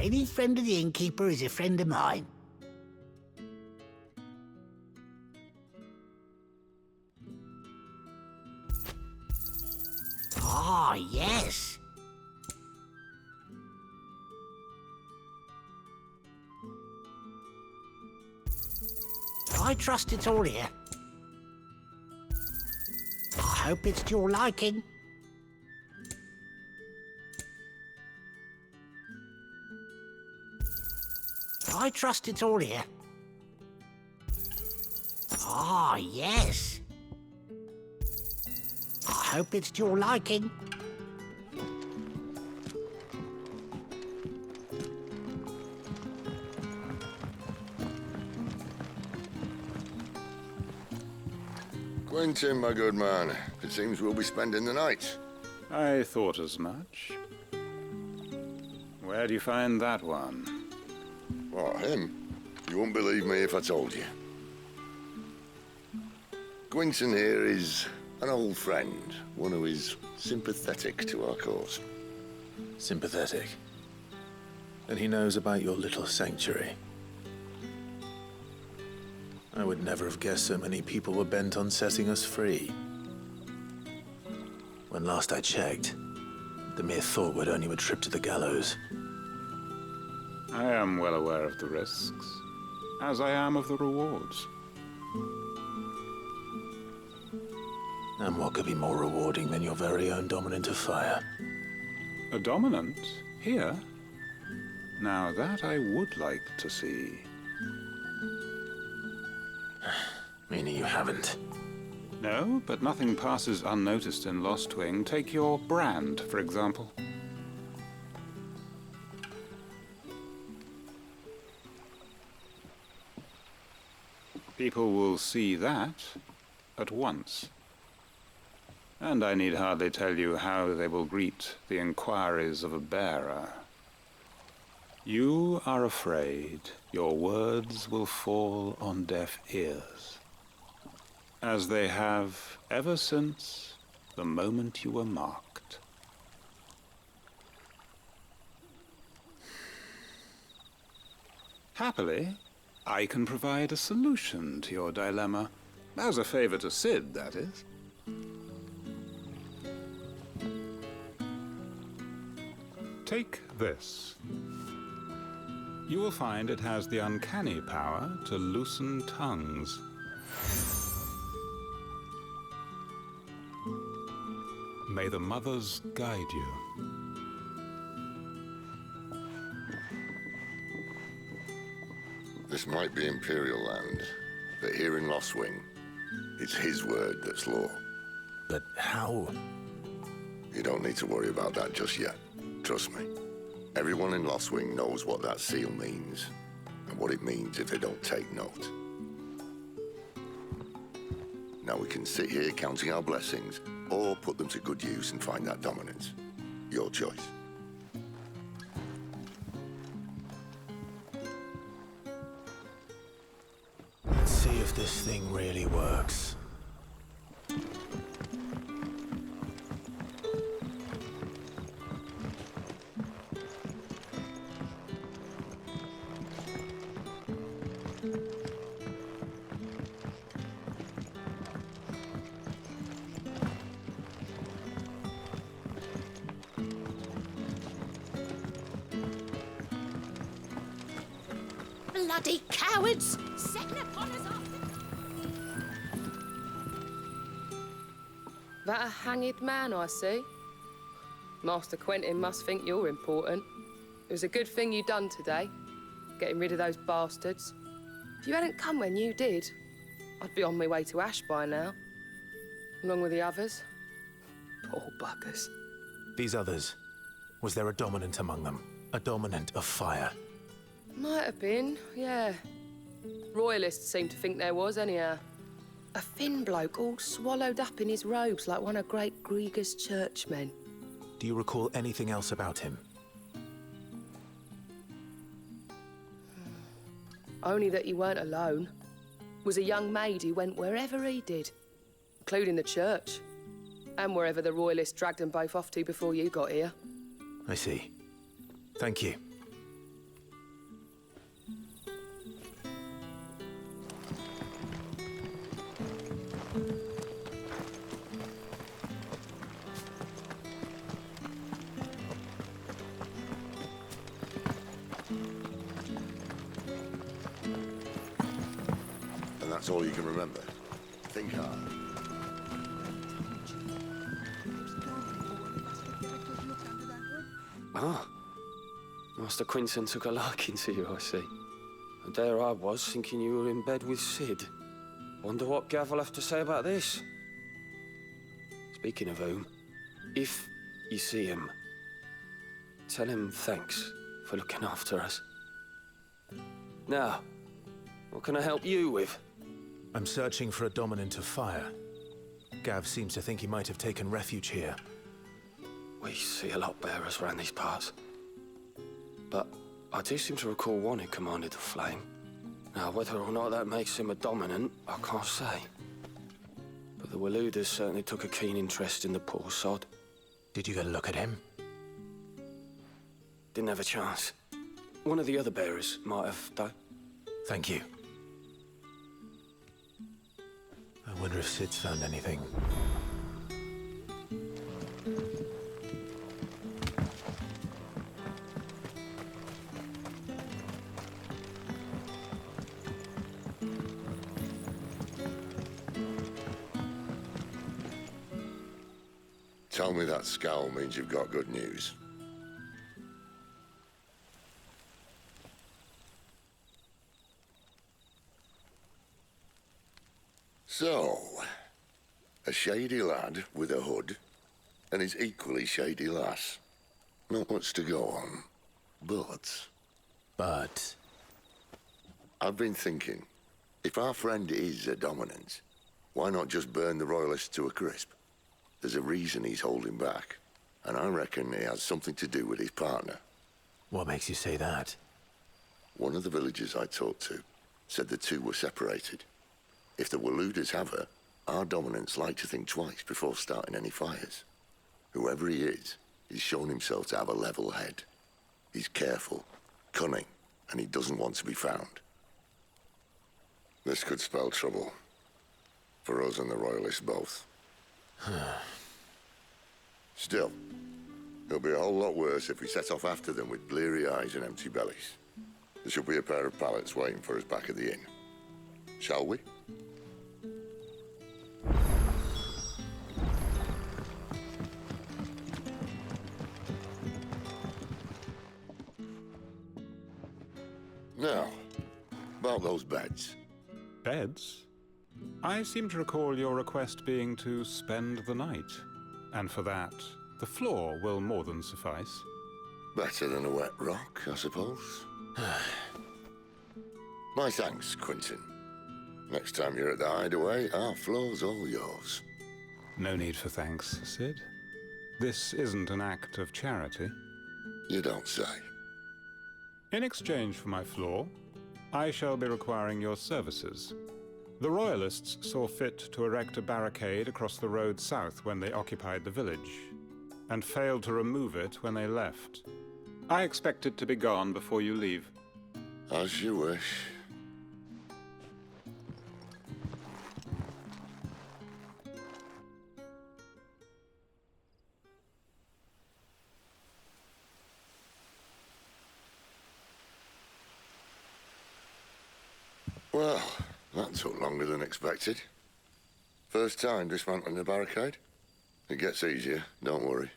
Any friend of the innkeeper is a friend of mine. Ah, yes. I trust it's all here. I hope it's to your liking. I trust it's all here. Ah, yes. I hope it's to your liking. Quentin, my good man, it seems we'll be spending the night. I thought as much. Where do you find that one? What, him? You wouldn't believe me if I told you. Quentin here is an old friend, one who is sympathetic to our cause. Sympathetic? And he knows about your little sanctuary. I would never have guessed so many people were bent on setting us free. When last I checked, the mere thought would earn you a trip to the gallows. I am well aware of the risks, as I am of the rewards. And what could be more rewarding than your very own dominant of fire? A dominant? Here? Now that I would like to see. Meaning you haven't? No, but nothing passes unnoticed in Lost Wing. Take your brand, for example. People will see that at once. And I need hardly tell you how they will greet the inquiries of a bearer. You are afraid your words will fall on deaf ears, as they have ever since the moment you were marked. Happily, I can provide a solution to your dilemma. As a favor to Sid, that is. Take this. You will find it has the uncanny power to loosen tongues. May the mothers guide you. This might be Imperial land, but here in Lost Wing, it's his word that's law. But how? You don't need to worry about that just yet. Trust me. Everyone in Lost Wing knows what that seal means, and what it means if they don't take note. Now we can sit here counting our blessings, or put them to good use and find that dominance. Your choice. Let's see if this thing really works. Bloody cowards! Setting upon us after... That a hanged man, I see. Master Quentin must think you're important. It was a good thing you done today, getting rid of those bastards. If you hadn't come when you did, I'd be on my way to Ash by now, along with the others. Poor buggers. These others, was there a dominant among them? A dominant of fire? Might have been, yeah. Royalists seem to think there was, anyhow. A thin bloke all swallowed up in his robes like one of Great Gregor's churchmen. Do you recall anything else about him? Only that he weren't alone. Was a young maid who went wherever he did, including the church, and wherever the Royalists dragged them both off to before you got here. I see. Thank you. That's all you can remember. Think hard. Ah, Master Quinton took a liking to you, I see. And there I was, thinking you were in bed with Sid. Wonder what Gav will have to say about this. Speaking of whom, if you see him, tell him thanks for looking after us. Now, what can I help you with? I'm searching for a dominant of fire. Gav seems to think he might have taken refuge here. We see a lot bearers around these parts. But I do seem to recall one who commanded the flame. Now, whether or not that makes him a dominant, I can't say. But the Waluders certainly took a keen interest in the poor sod. Did you get a look at him? Didn't have a chance. One of the other bearers might have, though. Thank you. I wonder if Sid's found anything. Tell me that scowl means you've got good news. So, a shady lad with a hood, and his equally shady lass. Not much to go on, but... But... I've been thinking, if our friend is a dominant, why not just burn the Royalists to a crisp? There's a reason he's holding back, and I reckon it has something to do with his partner. What makes you say that? One of the villagers I talked to said the two were separated. If the Waluders have her, our dominants like to think twice before starting any fires. Whoever he is, he's shown himself to have a level head. He's careful, cunning, and he doesn't want to be found. This could spell trouble. For us and the Royalists both. Still, it'll be a whole lot worse if we set off after them with bleary eyes and empty bellies. There should be a pair of pallets waiting for us back at the inn. Shall we? Now, about those beds. Beds? I seem to recall your request being to spend the night. And for that, the floor will more than suffice. Better than a wet rock, I suppose. My thanks, Quinton. Next time you're at the hideaway, our floor's all yours. No need for thanks, Sid. This isn't an act of charity. You don't say. In exchange for my floor, I shall be requiring your services. The Royalists saw fit to erect a barricade across the road south when they occupied the village, and failed to remove it when they left. I expect it to be gone before you leave. As you wish. Well, that took longer than expected. First time dismantling the barricade? It gets easier, don't worry.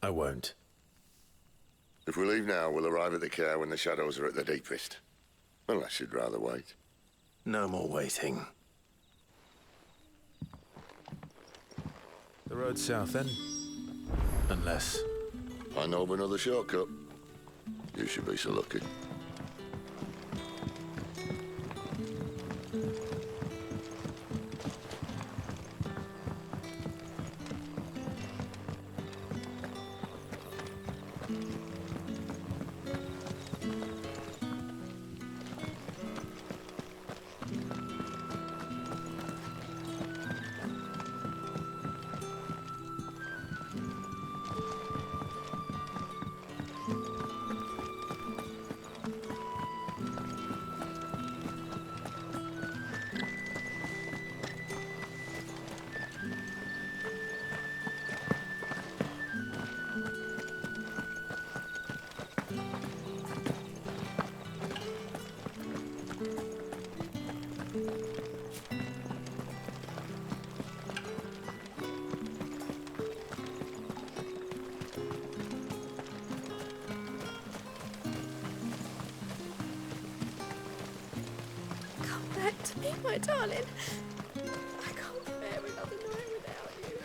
I won't. If we leave now, we'll arrive at the care when the shadows are at their deepest. Unless you'd rather wait. No more waiting. The road south, then? Unless... I know of another shortcut. You should be so lucky. back to me, my darling. I can't bear another night without you.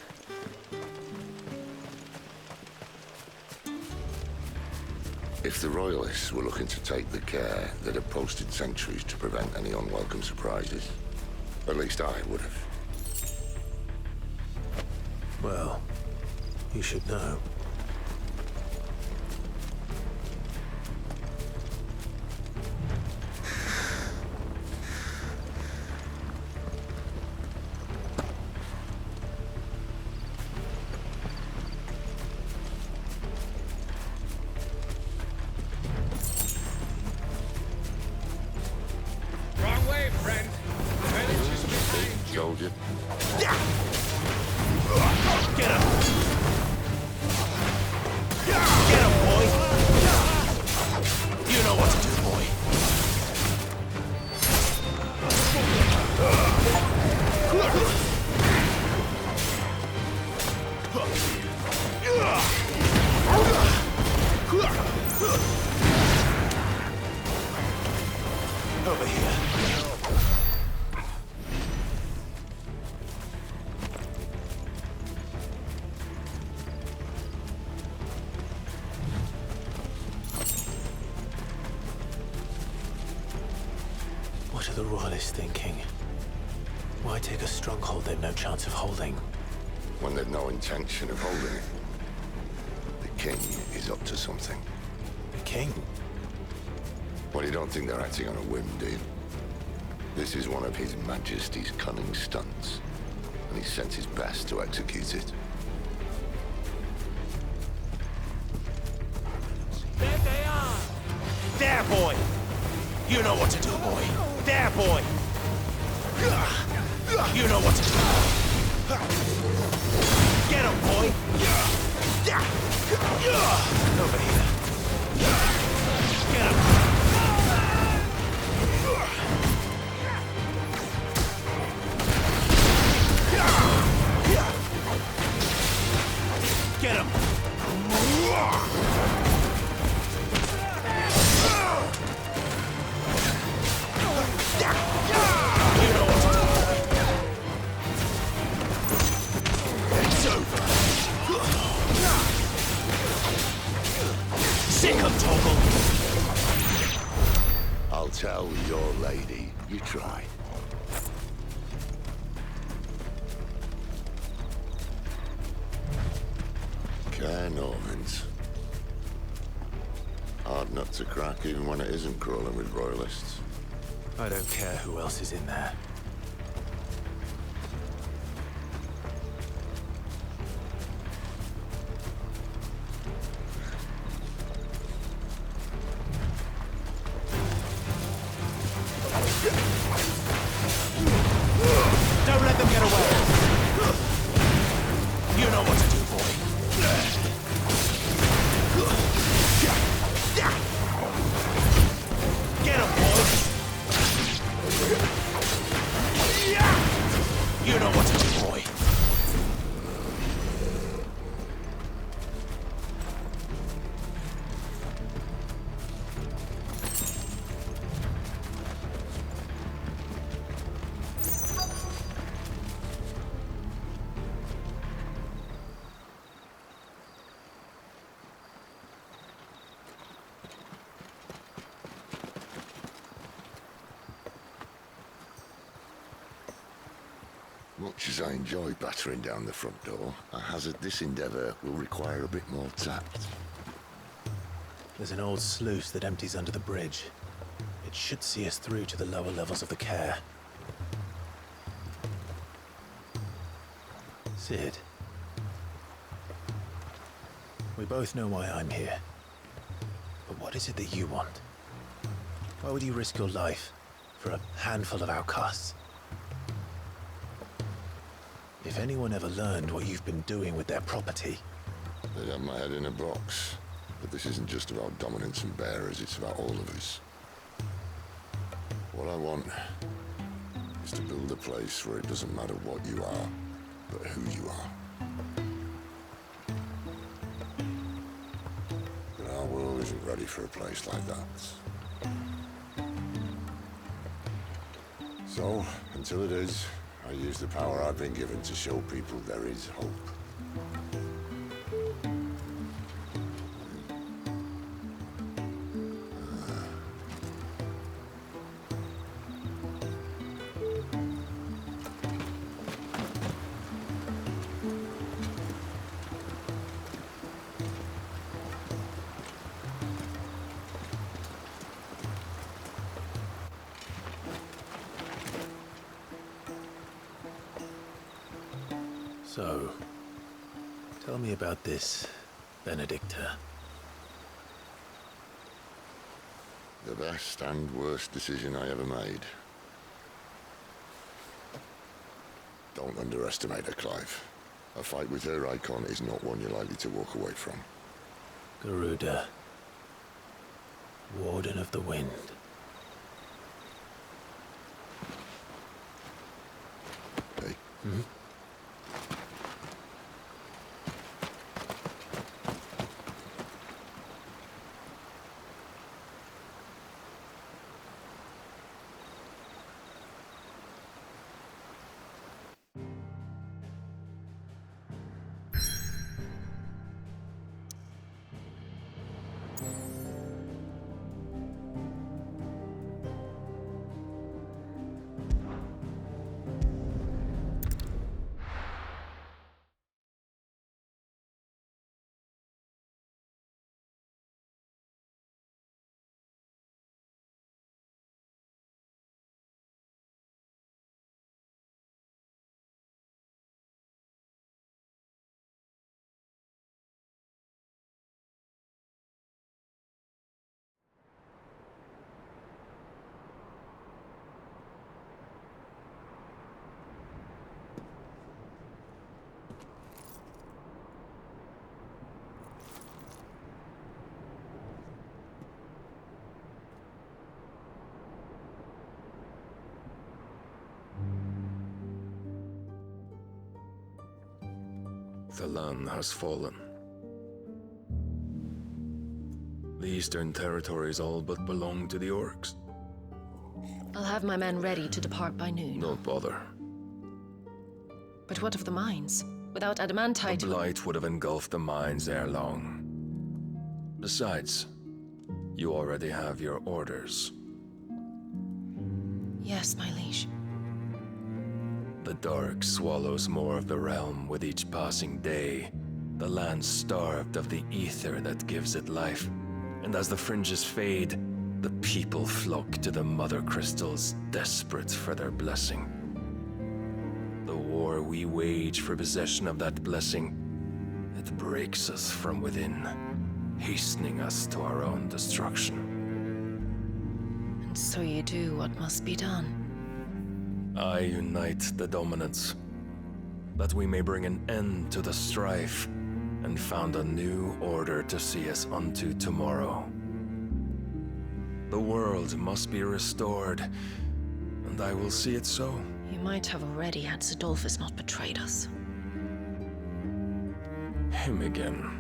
If the Royalists were looking to take the care, they'd have posted sentries to prevent any unwelcome surprises. At least I would have. Well, you should know. Wrong way, friend. Village is behind you. Soldier. Get him! Get him, boy! You know what to do, boy. Over here. What are the Royalists thinking? Why take a stronghold they've no chance of holding? When they've no intention of holding it. The king is up to something. The king? Well, you don't think they're acting on a whim, do you? This is one of His Majesty's cunning stunts, and he sent his best to execute it. There they are. There, boy! You know what to do, boy! There, boy! You know what to do. Get him, boy! Over here. Get him! Get him! You know what to do. It's over. Sick of Toggle. I'll tell your lady, you try. Care Normans. Hard nut to crack even when it isn't crawling with Royalists. I don't care who else is in there. Don't let them get away! You know what to do, boy. Get him, boy! You know what to do, boy. Much as I enjoy battering down the front door, I hazard this endeavour will require a bit more tact. There's an old sluice that empties under the bridge. It should see us through to the lower levels of the care. Sid. We both know why I'm here. But what is it that you want? Why would you risk your life for a handful of outcasts? If anyone ever learned what you've been doing with their property... They'd have my head in a box. But this isn't just about dominance and bearers, it's about all of us. What I want is to build a place where it doesn't matter what you are, but who you are. But our world isn't ready for a place like that. So, until it is, I use the power I've been given to show people there is hope. So, tell me about this, Benedicta. The best and worst decision I ever made. Don't underestimate her, Clive. A fight with her icon is not one you're likely to walk away from. Garuda, Warden of the Wind. Hey? The land has fallen. The eastern territories all but belong to the orcs. I'll have my men ready to depart by noon. Don't bother. But what of the mines? Without The adamantite... blight would have engulfed the mines ere long. Besides, you already have your orders. Yes, my liege. The dark swallows more of the realm with each passing day. The land starved of the ether that gives it life. And as the fringes fade, the people flock to the mother crystals, desperate for their blessing. The war we wage for possession of that blessing, it breaks us from within, hastening us to our own destruction. And so you do what must be done. I unite the dominants, that we may bring an end to the strife and found a new order to see us unto tomorrow. The world must be restored, and I will see it so. You might have already had Zidolphus not betrayed us. Him again.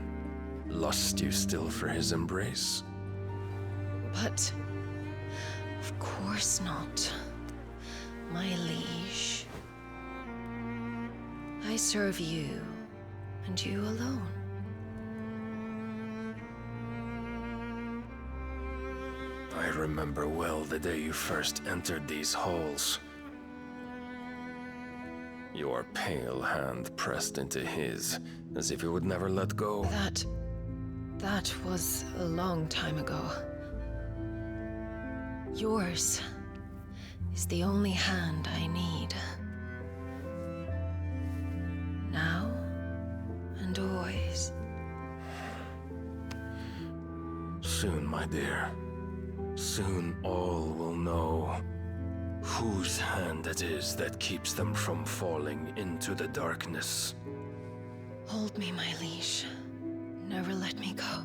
Lust you still for his embrace? But... of course not. My liege. I serve you, and you alone. I remember well the day you first entered these halls. Your pale hand pressed into his, as if you would never let go. That was a long time ago. Yours is the only hand I need. Now and always. Soon, my dear. Soon all will know whose hand it is that keeps them from falling into the darkness. Hold me, my liege. Never let me go.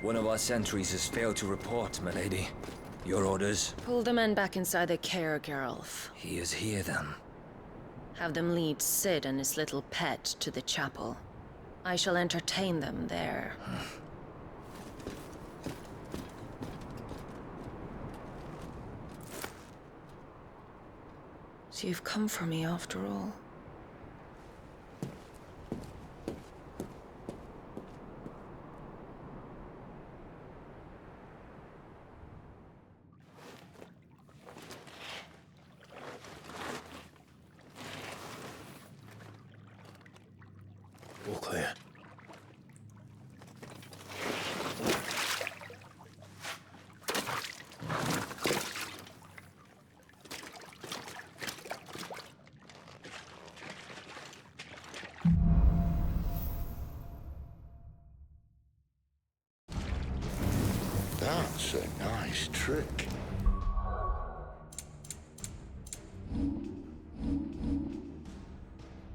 One of our sentries has failed to report, my lady. Your orders? Pull the men back inside the care, Geralf. He is here, then. Have them lead Sid and his little pet to the chapel. I shall entertain them there. So you've come for me after all. All clear. That's a nice trick.